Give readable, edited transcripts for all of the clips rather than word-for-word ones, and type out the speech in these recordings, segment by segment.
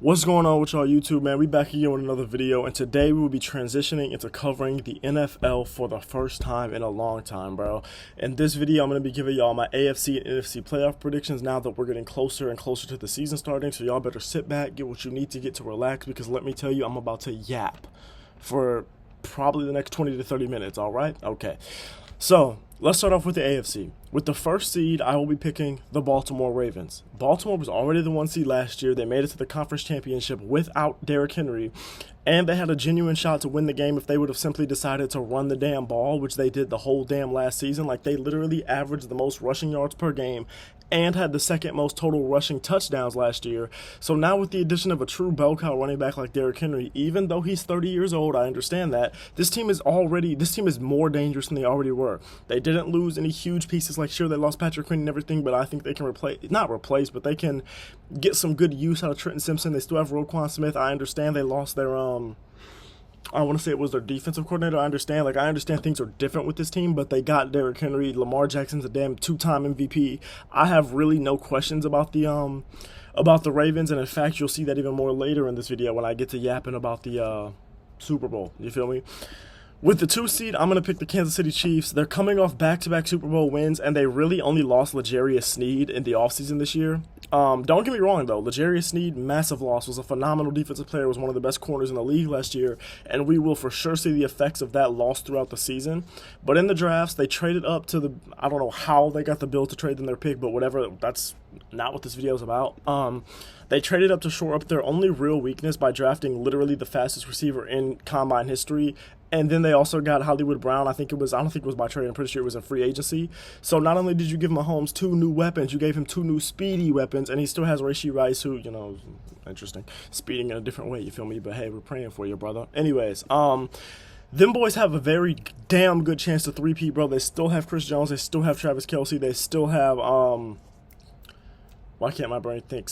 What's going on with y'all YouTube, man? We back again with another video, and today we will be transitioning into covering the NFL for the first time in a long time, bro. In this video, I'm going to be giving y'all my AFC and NFC playoff predictions now that we're getting closer and closer to the season starting, so y'all better sit back, get what you need to get to relax, because let me tell you, I'm about to yap for probably the next 20 to 30 minutes, alright? Okay. So, let's start off with the AFC. With the first seed, I will be picking the Baltimore Ravens. Baltimore was already the 1 seed last year. They made it to the conference championship without Derrick Henry, and they had a genuine shot to win the game if they would have simply decided to run the damn ball, which they did the whole damn last season. Like, they literally averaged the most rushing yards per game and had the second most total rushing touchdowns last year. So now with the addition of a true bell cow running back like Derrick Henry, even though he's 30 years old, I understand that, this team is more dangerous than they already were. They didn't lose any huge pieces. Like, sure, they lost Patrick Quinn and everything, but I think they can but they can get some good use out of Trenton Simpson. They still have Roquan Smith. I understand they lost their I want to say it was their defensive coordinator. I understand things are different with this team, but they got Derrick Henry. Lamar Jackson's a damn two-time MVP. I have really no questions about the Ravens, and in fact, you'll see that even more later in this video when I get to yapping about the Super Bowl. You feel me? With the 2 seed, I'm going to pick the Kansas City Chiefs. They're coming off back-to-back Super Bowl wins, and they really only lost L'Jarius Sneed in the offseason this year. Don't get me wrong, though. L'Jarius Sneed, massive loss, was a phenomenal defensive player, was one of the best corners in the league last year, and we will for sure see the effects of that loss throughout the season. But in the drafts, they traded up to I don't know how they got the Bills to trade them their pick, but whatever, that's not what this video is about. They traded up to shore up their only real weakness by drafting literally the fastest receiver in combine history. And then they also got Hollywood Brown. I don't think it was by trade. I'm pretty sure it was a free agency. So not only did you give Mahomes 2 new weapons, you gave him 2 new speedy weapons, and he still has Rashee Rice, who, interesting, speeding in a different way, you feel me? But hey, we're praying for you, brother. Anyways, them boys have a very damn good chance to three-peat, bro. They still have Chris Jones. They still have Travis Kelce. They still have, why can't my brain think?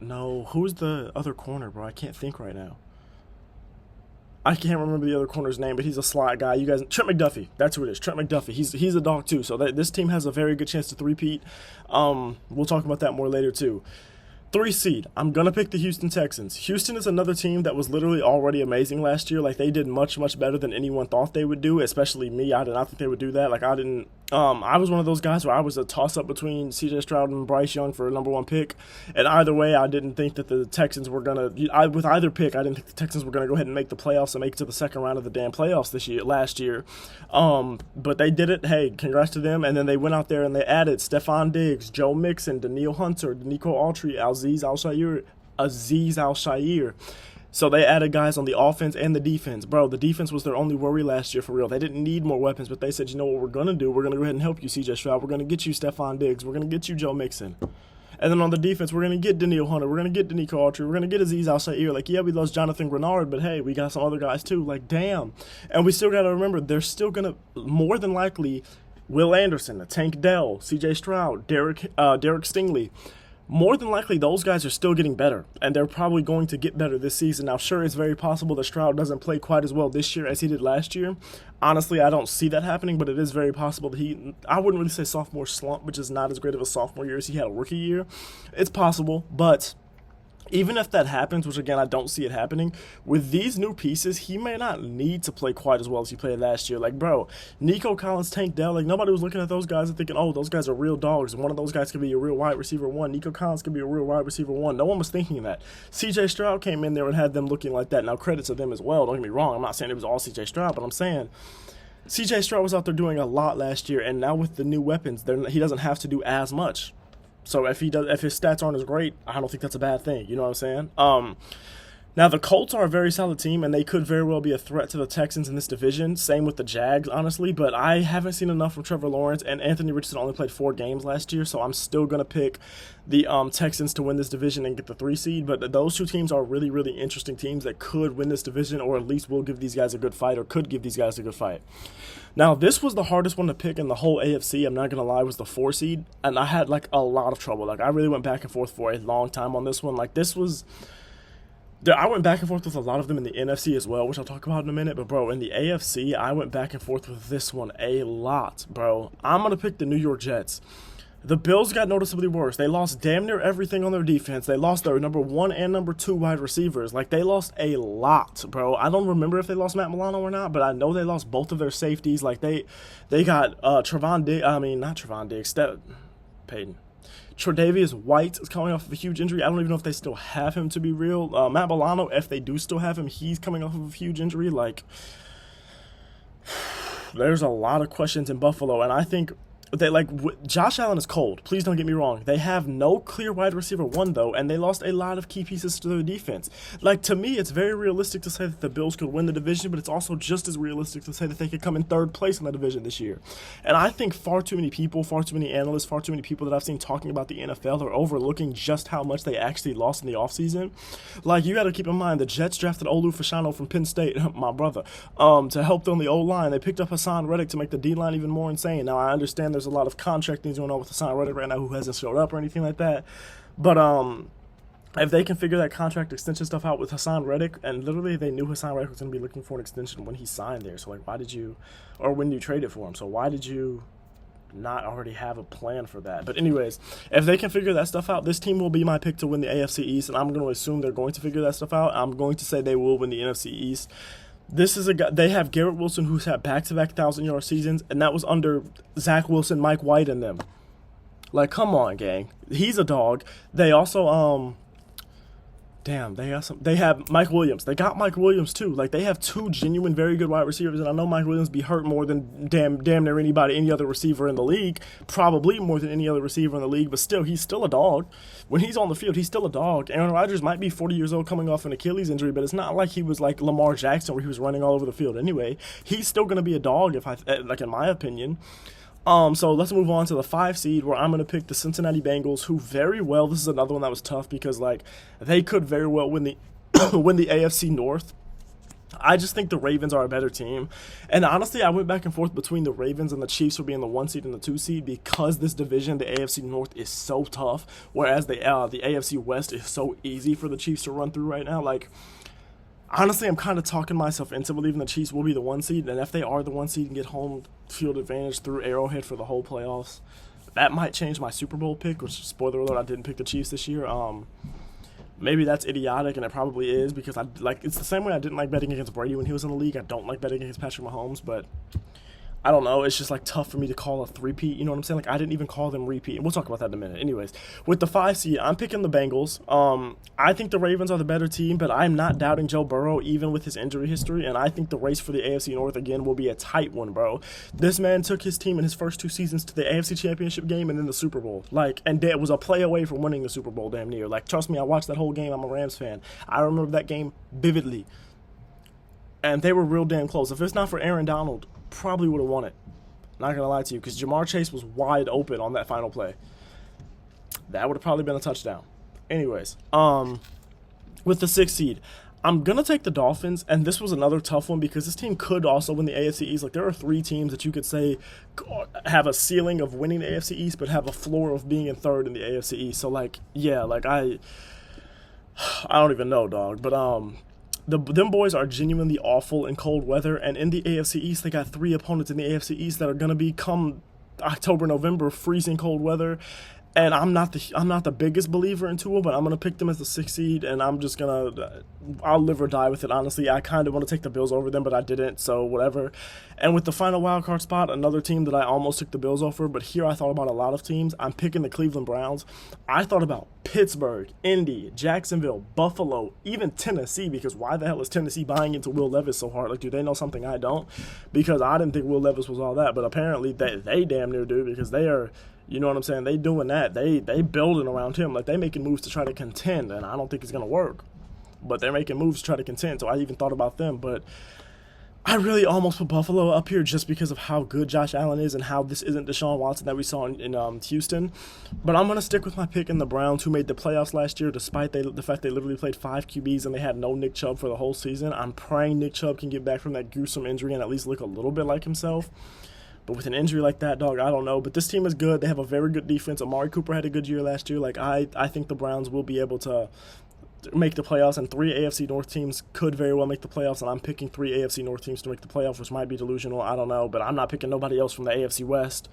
No, who's the other corner, bro? I can't think right now. I can't remember the other corner's name, but he's a slot guy. You guys, Trent McDuffie. That's who it is. Trent McDuffie. He's a dog too. So this team has a very good chance to three-peat. We'll talk about that more later too. 3 seed, I'm going to pick the Houston Texans. Houston is another team that was literally already amazing last year. Like, they did much, much better than anyone thought they would do, especially me. I did not think they would do that. Like, I was one of those guys where I was a toss-up between CJ Stroud and Bryce Young for a #1 pick. And either way, I didn't think that the Texans were going to, with either pick, I didn't think the Texans were going to go ahead and make the playoffs and make it to the second round of the damn playoffs last year. But they did it. Hey, congrats to them. And then they went out there and they added Stephon Diggs, Joe Mixon, Danielle Hunter, Nico Autry, Azeez Al-Shaair. So they added guys on the offense and the defense. Bro, the defense was their only worry last year for real. They didn't need more weapons, but they said, you know what we're going to do? We're going to go ahead and help you, CJ Stroud. We're going to get you Stephon Diggs. We're going to get you Joe Mixon. And then on the defense, we're going to get Danielle Hunter. We're going to get Danico Autry. We're going to get Azeez Al-Shaair. Like, yeah, we lost Jonathan Grenard, but hey, we got some other guys too. Like, damn. And we still got to remember, they're still going to, more than likely, Will Anderson, Tank Dell, CJ Stroud, Derek Stingley. More than likely, those guys are still getting better, and they're probably going to get better this season. Now, sure, it's very possible that Stroud doesn't play quite as well this year as he did last year. Honestly, I don't see that happening, but it is very possible that I wouldn't really say sophomore slump, which is not as great of a sophomore year as he had a rookie year. It's possible, but even if that happens, which again, I don't see it happening, with these new pieces, he may not need to play quite as well as he played last year. Like, bro, Nico Collins, Tank Dell, like, nobody was looking at those guys and thinking, oh, those guys are real dogs, and one of those guys could be a real wide receiver 1. Nico Collins could be a real wide receiver 1. No one was thinking that. CJ Stroud came in there and had them looking like that. Now, credit to them as well. Don't get me wrong. I'm not saying it was all CJ Stroud, but I'm saying CJ Stroud was out there doing a lot last year, and now with the new weapons, he doesn't have to do as much. So if his stats aren't as great, I don't think that's a bad thing. You know what I'm saying? Now, the Colts are a very solid team, and they could very well be a threat to the Texans in this division. Same with the Jags, honestly. But I haven't seen enough from Trevor Lawrence, and Anthony Richardson only played 4 games last year, so I'm still going to pick the Texans to win this division and get the 3 seed. But those 2 teams are really, really interesting teams that could win this division, or at least will give these guys a good fight, or could give these guys a good fight. Now, this was the hardest one to pick in the whole AFC, I'm not going to lie, was the 4 seed, and I had, like, a lot of trouble. Like, I really went back and forth for a long time on this one. Like, I went back and forth with a lot of them in the NFC as well, which I'll talk about in a minute. But, bro, in the AFC, I went back and forth with this one a lot, bro. I'm going to pick the New York Jets. The Bills got noticeably worse. They lost damn near everything on their defense. They lost their number 1 and number 2 wide receivers. Like, they lost a lot, bro. I don't remember if they lost Matt Milano or not, but I know they lost both of their safeties. Like, they got Trevon Diggs. I mean, not Trevon Diggs. Peyton. Tre'Davious White is coming off of a huge injury. I don't even know if they still have him, to be real. Matt Milano, if they do still have him, he's coming off of a huge injury. Like, there's a lot of questions in Buffalo, and I think Josh Allen is cold. Please don't get me wrong. They have no clear wide receiver 1, though, and they lost a lot of key pieces to their defense. Like, to me, it's very realistic to say that the Bills could win the division, but it's also just as realistic to say that they could come in 3rd place in the division this year. And I think far too many people, far too many analysts, far too many people that I've seen talking about the NFL are overlooking just how much they actually lost in the offseason. Like, you got to keep in mind, the Jets drafted Olu Fashanu from Penn State, my brother, to help them the O-line. They picked up Hassan Reddick to make the D-line even more insane. Now, I understand there's a lot of contract things going on with Hassan Reddick right now who hasn't showed up or anything like that. But if they can figure that contract extension stuff out with Hassan Reddick, and literally they knew Hassan Reddick was going to be looking for an extension when he signed there. So, like, why did you, or when you traded for him. So why did you not already have a plan for that? But anyways, if they can figure that stuff out, this team will be my pick to win the AFC East, and I'm going to assume they're going to figure that stuff out. I'm going to say they will win the NFC East. This is a guy. They have Garrett Wilson, who's had back-to-back 1,000-yard seasons, and that was under Zach Wilson, Mike White, and them. Like, come on, gang. He's a dog. They also they have Mike Williams. They got Mike Williams too. Like, they have 2 genuine, very good wide receivers, and I know Mike Williams be hurt more than damn near any other receiver in the league, probably more than any other receiver in the league. But still, he's still a dog. When he's on the field, he's still a dog. Aaron Rodgers might be 40 years old, coming off an Achilles injury, but it's not like he was like Lamar Jackson, where he was running all over the field. Anyway, he's still going to be a dog, in my opinion. So let's move on to the 5 seed, where I'm going to pick the Cincinnati Bengals, who very well, this is another one that was tough because, like, they could very well win the win the AFC North. I just think the Ravens are a better team. And honestly, I went back and forth between the Ravens and the Chiefs for being the 1 seed and the 2 seed because this division, the AFC North, is so tough, whereas the AFC West is so easy for the Chiefs to run through right now. Like, honestly, I'm kind of talking myself into believing the Chiefs will be the 1 seed, and if they are the 1 seed and get home field advantage through Arrowhead for the whole playoffs, that might change my Super Bowl pick, which, spoiler alert, I didn't pick the Chiefs this year. Maybe that's idiotic, and it probably is, because it's the same way I didn't like betting against Brady when he was in the league. I don't like betting against Patrick Mahomes, but I don't know. It's just, like, tough for me to call a three-peat. You know what I'm saying? Like, I didn't even call them repeat. And we'll talk about that in a minute. Anyways, with the 5 seed, I'm picking the Bengals. I think the Ravens are the better team, but I'm not doubting Joe Burrow, even with his injury history. And I think the race for the AFC North, again, will be a tight one, bro. This man took his team in his first 2 seasons to the AFC Championship game and then the Super Bowl. Like, and it was a play away from winning the Super Bowl, damn near. Like, trust me, I watched that whole game. I'm a Rams fan. I remember that game vividly. And they were real damn close. If it's not for Aaron Donald, probably would have won it. Not going to lie to you, because Jamar Chase was wide open on that final play. That would have probably been a touchdown. Anyways, with the 6th seed, I'm going to take the Dolphins, and this was another tough one because this team could also win the AFC East. Like, there are 3 teams that you could say have a ceiling of winning the AFC East, but have a floor of being in 3rd in the AFC East. So, like, yeah, like, I don't even know, dog, but, them boys are genuinely awful in cold weather, and in the AFC East, they got 3 opponents in the AFC East that are going to be, come October, November, freezing cold weather. And I'm not the biggest believer in Tua, but I'm going to pick them as the 6th seed, and I'm just going to I'll live or die with it, honestly. I kind of want to take the Bills over them, but I didn't, so whatever. And with the final wildcard spot, another team that I almost took the Bills over, but here I thought about a lot of teams. I'm picking the Cleveland Browns. I thought about Pittsburgh, Indy, Jacksonville, Buffalo, even Tennessee, because why the hell is Tennessee buying into Will Levis so hard? Like, do they know something I don't? Because I didn't think Will Levis was all that, but apparently they damn near do, because they are... You know what I'm saying? They doing that. They building around him. Like, they making moves to try to contend, and I don't think it's going to work. But they're making moves to try to contend, so I even thought about them. But I really almost put Buffalo up here just because of how good Josh Allen is and how this isn't Deshaun Watson that we saw in Houston. But I'm going to stick with my pick in the Browns, who made the playoffs last year despite the fact they literally played 5 QBs and they had no Nick Chubb for the whole season. I'm praying Nick Chubb can get back from that gruesome injury and at least look a little bit like himself. But with an injury like that, dog, I don't know. But this team is good. They have a very good defense. Amari Cooper had a good year last year. Like, I think the Browns will be able to make the playoffs, and 3 AFC North teams could very well make the playoffs, and I'm picking 3 AFC North teams to make the playoffs, which might be delusional, I don't know, but I'm not picking nobody else from the AFC West.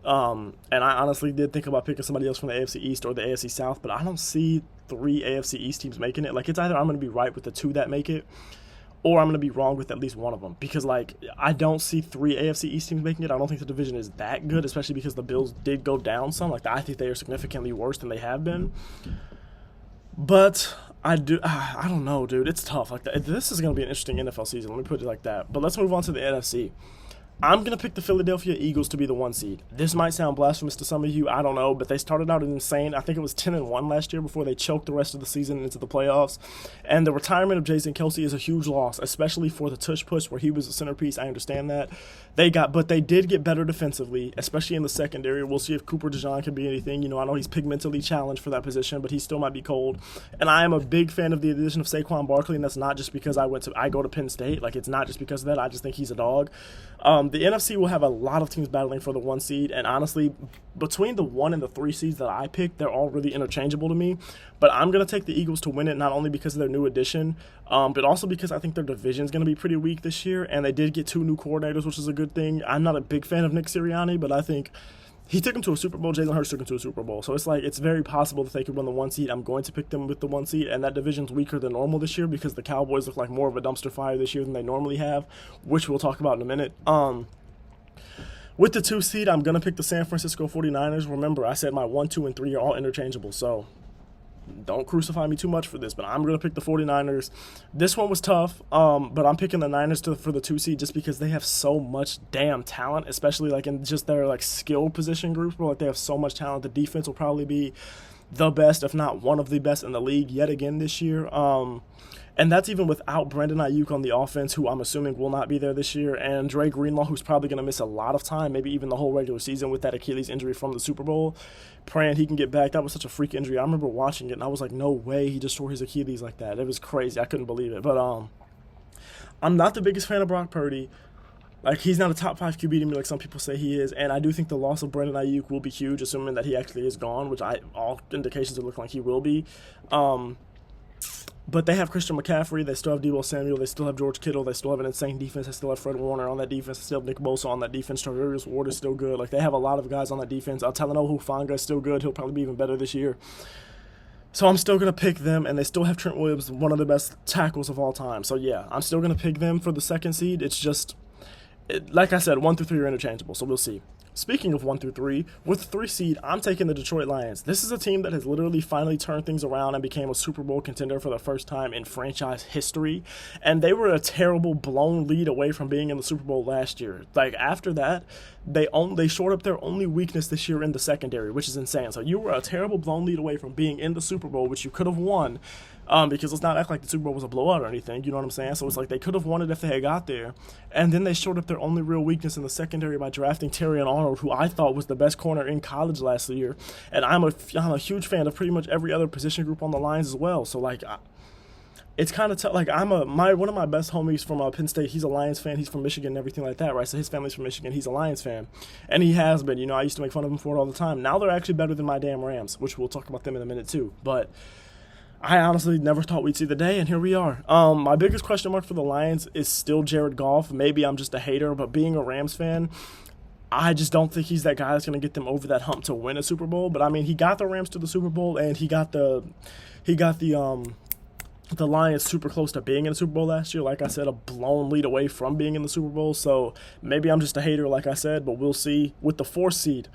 And I honestly did think about picking somebody else from the AFC East or the AFC South, but I don't see 3 AFC East teams making it. Like, it's either I'm going to be right with the 2 that make it, or I'm going to be wrong with at least one of them. Because, like, I don't see 3 AFC East teams making it. I don't think the division is that good, especially because the Bills did go down some. Like, I think they are significantly worse than they have been. But I don't know, dude. It's tough. Like, this is going to be an interesting NFL season. Let me put it like that. But let's move on to the NFC. I'm going to pick the Philadelphia Eagles to be the 1 seed. This might sound blasphemous to some of you, I don't know, but they started out insane. I think it was 10-1 last year before they choked the rest of the season into the playoffs. And the retirement of Jason Kelce is a huge loss, especially for the tush push where he was the centerpiece. I understand that. But they did get better defensively, especially in the secondary. We'll see if Cooper DeJean can be anything. You know, I know he's pigmentally challenged for that position, but he still might be cold. And I am a big fan of the addition of Saquon Barkley, and that's not just because I go to Penn State. Like, it's not just because of that. I just think he's a dog. The NFC will have a lot of teams battling for the 1 seed, and honestly, between the 1 and the 3 seeds that I picked, they're all really interchangeable to me. But I'm going to take the Eagles to win it, not only because of their new addition, but also because I think their division is going to be pretty weak this year, and they did get 2 new coordinators, which is a good thing. I'm not a big fan of Nick Sirianni, but I think he took him to a Super Bowl. Jalen Hurts took him to a Super Bowl. So it's like, it's very possible that they could win the 1 seed. I'm going to pick them with the 1 seed, and that division's weaker than normal this year because the Cowboys look like more of a dumpster fire this year than they normally have, which we'll talk about in a minute. With the 2 seed, I'm going to pick the San Francisco 49ers. Remember, I said my 1, 2, and 3 are all interchangeable, so don't crucify me too much for this, but I'm going to pick the 49ers. This one was tough, but I'm picking the Niners for the 2 seed just because they have so much damn talent, especially like in just their like skill position groups, where like they have so much talent. The defense will probably be the best, if not one of the best in the league yet again this year. And that's even without Brandon Ayuk on the offense, who I'm assuming will not be there this year, and Dre Greenlaw, who's probably going to miss a lot of time, maybe even the whole regular season with that Achilles injury from the Super Bowl. Praying he can get back. That was such a freak injury. I remember watching it, and I was like, no way he just tore his Achilles like that. It was crazy. I couldn't believe it. But I'm not the biggest fan of Brock Purdy. Like, he's not a top 5 QB to me like some people say he is, and I do think the loss of Brandon Ayuk will be huge, assuming that he actually is gone, which all indications are looking like he will be. But they have Christian McCaffrey, they still have Deebo Samuel, they still have George Kittle, they still have an insane defense, they still have Fred Warner on that defense, they still have Nick Bosa on that defense, Travis Ward is still good. Like, they have a lot of guys on that defense. Talanoa Hufanga is still good, he'll probably be even better this year. So I'm still going to pick them, and they still have Trent Williams, one of the best tackles of all time. So yeah, I'm still going to pick them for the 2nd seed. It's just, like I said, 1 through 3 are interchangeable, so we'll see. Speaking of 1 through 3, with the 3 seed, I'm taking the Detroit Lions. This is a team that has literally finally turned things around and became a Super Bowl contender for the first time in franchise history. And they were a terrible blown lead away from being in the Super Bowl last year. Like, after that, they shored up their only weakness this year in the secondary, which is insane. So you were a terrible blown lead away from being in the Super Bowl, which you could have won. Because let's not act like the Super Bowl was a blowout or anything, you know what I'm saying? So it's like they could have won it if they had got there. And then they showed up their only real weakness in the secondary by drafting Terrion Arnold, who I thought was the best corner in college last year. And I'm a huge fan of pretty much every other position group on the Lions as well. So, like, it's kind of tough. Like, one of my best homies from Penn State, he's a Lions fan. He's from Michigan and everything like that, right? So his family's from Michigan. He's a Lions fan. And he has been. You know, I used to make fun of him for it all the time. Now they're actually better than my damn Rams, which we'll talk about them in a minute too. But I honestly never thought we'd see the day, and here we are. My biggest question mark for the Lions is still Jared Goff. Maybe I'm just a hater, but being a Rams fan, I just don't think he's that guy that's going to get them over that hump to win a Super Bowl. But I mean, he got the Rams to the Super Bowl, and he got the Lions super close to being in the Super Bowl last year. Like I said, a blown lead away from being in the Super Bowl. So maybe I'm just a hater, like I said, but we'll see. With the 4th seed,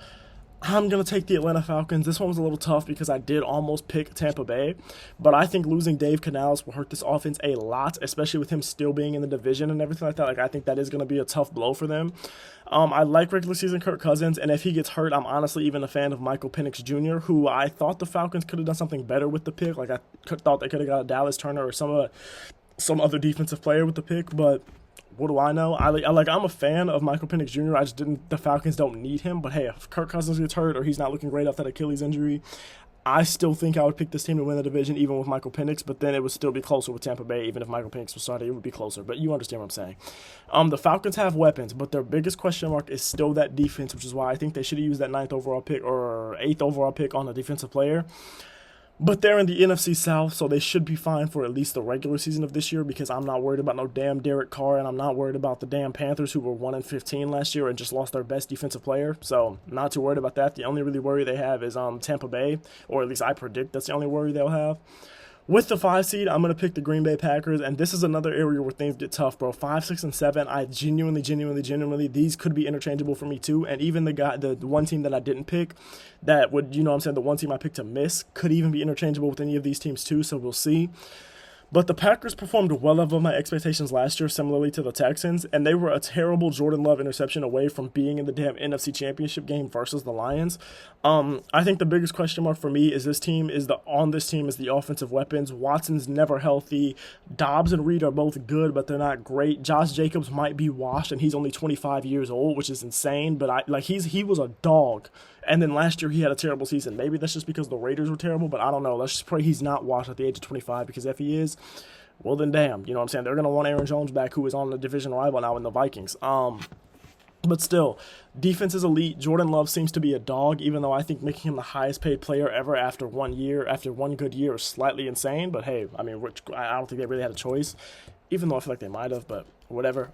I'm going to take the Atlanta Falcons. This one was a little tough because I did almost pick Tampa Bay, but I think losing Dave Canales will hurt this offense a lot, especially with him still being in the division and everything like that. Like, I think that is going to be a tough blow for them. I like regular season Kirk Cousins, and if he gets hurt, I'm honestly even a fan of Michael Penix Jr., who I thought the Falcons could have done something better with the pick. Like, I thought they could have got a Dallas Turner or some other defensive player with the pick, but what do I know? I'm a fan of Michael Penix Jr. I just the Falcons don't need him. But hey, if Kirk Cousins gets hurt or he's not looking great off that Achilles injury, I still think I would pick this team to win the division even with Michael Penix, but then it would still be closer with Tampa Bay. Even if Michael Penix was starting, it would be closer. But you understand what I'm saying. The Falcons have weapons, but their biggest question mark is still that defense, which is why I think they should have used that 9th overall pick or 8th overall pick on a defensive player. But they're in the NFC South, so they should be fine for at least the regular season of this year because I'm not worried about no damn Derek Carr, and I'm not worried about the damn Panthers who were 1-15 last year and just lost their best defensive player. So not too worried about that. The only really worry they have is Tampa Bay, or at least I predict that's the only worry they'll have. With the 5 seed, I'm going to pick the Green Bay Packers, and this is another area where things get tough, bro. 5, 6, and 7, I genuinely, these could be interchangeable for me too, and even the one team that I didn't pick, that would, you know what I'm saying, the one team I picked to miss, could even be interchangeable with any of these teams too, so we'll see. But the Packers performed well above my expectations last year, similarly to the Texans, and they were a terrible Jordan Love interception away from being in the damn NFC Championship game versus the Lions. I think the biggest question mark for me is this team is the offensive weapons. Watson's never healthy. Dobbs and Reed are both good, but they're not great. Josh Jacobs might be washed, and he's only 25 years old, which is insane. But he was a dog. And then last year he had a terrible season. Maybe that's just because the Raiders were terrible, but I don't know. Let's just pray he's not washed at the age of 25, because if he is, well then damn. You know what I'm saying? They're going to want Aaron Jones back, who is on the division rival now in the Vikings. But still, defense is elite. Jordan Love seems to be a dog, even though I think making him the highest paid player ever after one good year is slightly insane. But hey, I mean, I don't think they really had a choice, even though I feel like they might have, but whatever.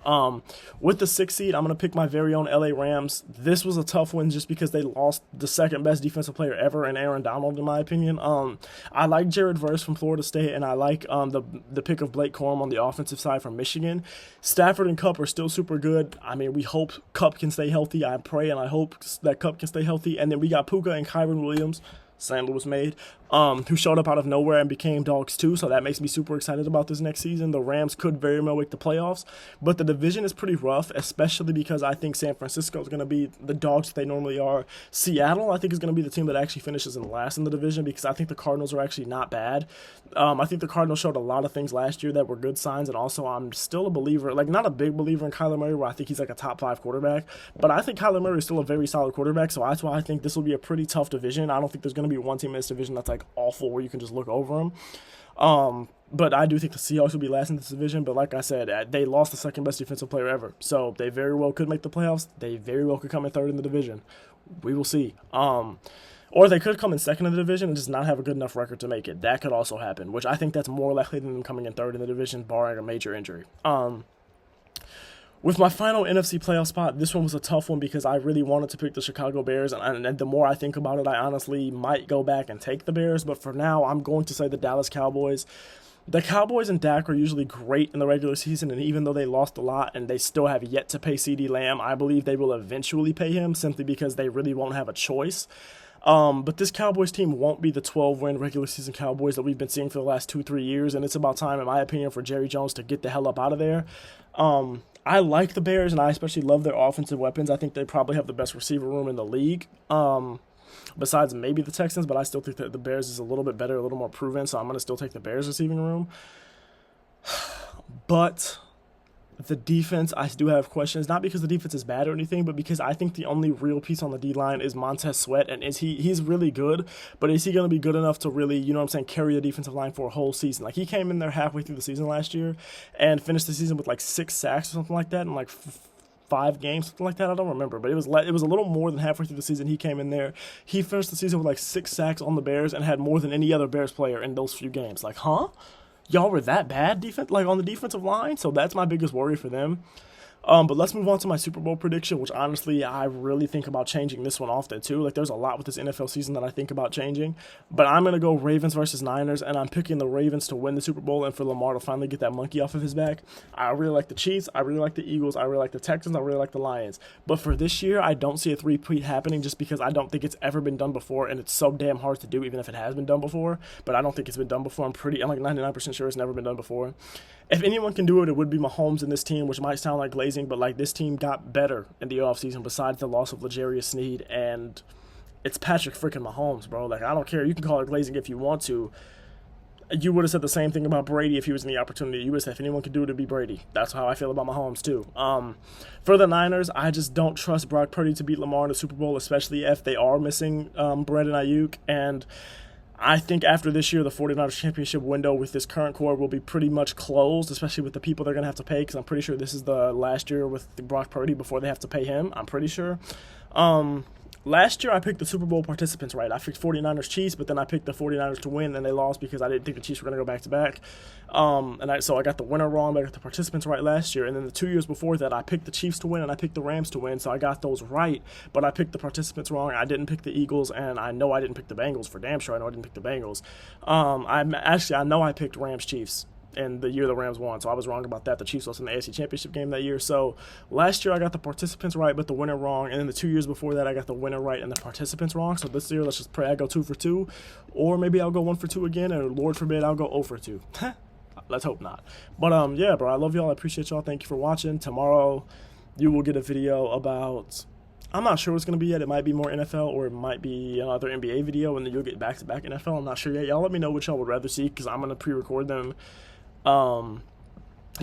With the 6 seed, I'm going to pick my very own LA Rams. This was a tough one just because they lost the second best defensive player ever in Aaron Donald, in my opinion. I like Jared Verse from Florida State, and I like the pick of Blake Corum on the offensive side from Michigan. Stafford and Kupp are still super good. I mean, we hope Kupp can stay healthy. I pray and I hope that Kupp can stay healthy. And then we got Puka and Kyron Williams, St. Louis made, who showed up out of nowhere and became dogs too, so that makes me super excited about this next season. The Rams could very well make the playoffs, but the division is pretty rough, especially because I think San Francisco is going to be the dogs that they normally are. Seattle, I think, is going to be the team that actually finishes in last in the division, because I think the Cardinals are actually not bad. I think the Cardinals showed a lot of things last year that were good signs, and also I'm still a believer, like not a big believer in Kyler Murray, where I think he's like a top 5 quarterback, but I think Kyler Murray is still a very solid quarterback, so that's why I think this will be a pretty tough division. I don't think there's going to be one team in this division that's like awful where you can just look over them. But I do think the Seahawks will be last in this division. But like I said, they lost the second best defensive player ever, so they very well could make the playoffs. They very well could come in third in the division. We will see. Or they could come in second in the division and just not have a good enough record to make it. That could also happen, which I think that's more likely than them coming in third in the division, barring a major injury. With my final NFC playoff spot, this one was a tough one because I really wanted to pick the Chicago Bears, and the more I think about it, I honestly might go back and take the Bears, but for now, I'm going to say the Dallas Cowboys. The Cowboys and Dak are usually great in the regular season, and even though they lost a lot and they still have yet to pay CeeDee Lamb, I believe they will eventually pay him simply because they really won't have a choice. But this Cowboys team won't be the 12-win regular season Cowboys that we've been seeing for the last 2-3 years, and it's about time, in my opinion, for Jerry Jones to get the hell up out of there. I like the Bears, and I especially love their offensive weapons. I think they probably have the best receiver room in the league, besides maybe the Texans, but I still think that the Bears is a little bit better, a little more proven, so I'm going to still take the Bears receiving room. But the defense, I do have questions, not because the defense is bad or anything, but because I think the only real piece on the D-line is Montez Sweat, and he's really good, but is he going to be good enough to really, you know what I'm saying, carry the defensive line for a whole season? Like, he came in there halfway through the season last year and finished the season with like 6 sacks or something like that in like 5 games, something like that. I don't remember, but it was a little more than halfway through the season he came in there. He finished the season with like 6 sacks on the Bears and had more than any other Bears player in those few games. Like, huh? Y'all were that bad on the defensive line? So that's my biggest worry for them. But let's move on to my Super Bowl prediction, which honestly I really think about changing this one often too. Like, there's a lot with this NFL season that I think about changing. But I'm going to go Ravens versus Niners, and I'm picking the Ravens to win the Super Bowl and for Lamar to finally get that monkey off of his back. I really like the Chiefs. I really like the Eagles. I really like the Texans. I really like the Lions. But for this year, I don't see a three-peat happening just because I don't think it's ever been done before, and it's so damn hard to do even if it has been done before. But I don't think it's been done before. I'm like 99% sure it's never been done before. If anyone can do it, it would be Mahomes in this team, which might sound like glazing, but like this team got better in the offseason besides the loss of L'Jarius Sneed, and it's Patrick freaking Mahomes, bro. Like, I don't care. You can call it glazing if you want to. You would have said the same thing about Brady if he was in the opportunity. You would have said if anyone could do it, it'd be Brady. That's how I feel about Mahomes, too. For the Niners, I just don't trust Brock Purdy to beat Lamar in the Super Bowl, especially if they are missing Brandon Ayuk, and I think after this year, the 49ers championship window with this current core will be pretty much closed, especially with the people they're going to have to pay, because I'm pretty sure this is the last year with Brock Purdy before they have to pay him. I'm pretty sure. last year I picked the Super Bowl participants right. I picked 49ers Chiefs, but then I picked the 49ers to win, and they lost because I didn't think the Chiefs were going to go back to back. So I got the winner wrong, but I got the participants right last year. And then the 2 years before that, I picked the Chiefs to win, and I picked the Rams to win, so I got those right. But I picked the participants wrong. I didn't pick the Eagles, and I know I didn't pick the Bengals. For damn sure I know I didn't pick the Bengals. I know I picked Rams Chiefs in the year the Rams won, so I was wrong about that. The Chiefs lost in the AFC Championship game that year. So last year I got the participants right, but the winner wrong. And then the 2 years before that, I got the winner right and the participants wrong. So this year, let's just pray I go 2 for 2, or maybe I'll go 1 for 2 again, and Lord forbid I'll go 0 for 2. Let's hope not. But yeah, bro, I love y'all. I appreciate y'all. Thank you for watching. Tomorrow, you will get a video about, I'm not sure what it's going to be yet. It might be more NFL, or it might be another NBA video, and then you'll get back-to-back NFL. I'm not sure yet. Y'all let me know what y'all would rather see, because I'm going to pre-record them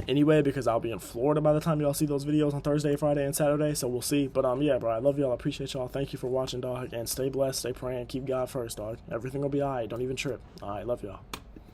anyway, because I'll be in Florida by the time y'all see those videos on Thursday, Friday, and Saturday. So we'll see. But yeah, bro, I love y'all. I appreciate y'all. Thank you for watching, dog. And stay blessed, stay praying, keep God first, dog. Everything will be all right. Don't even trip. All right, love y'all.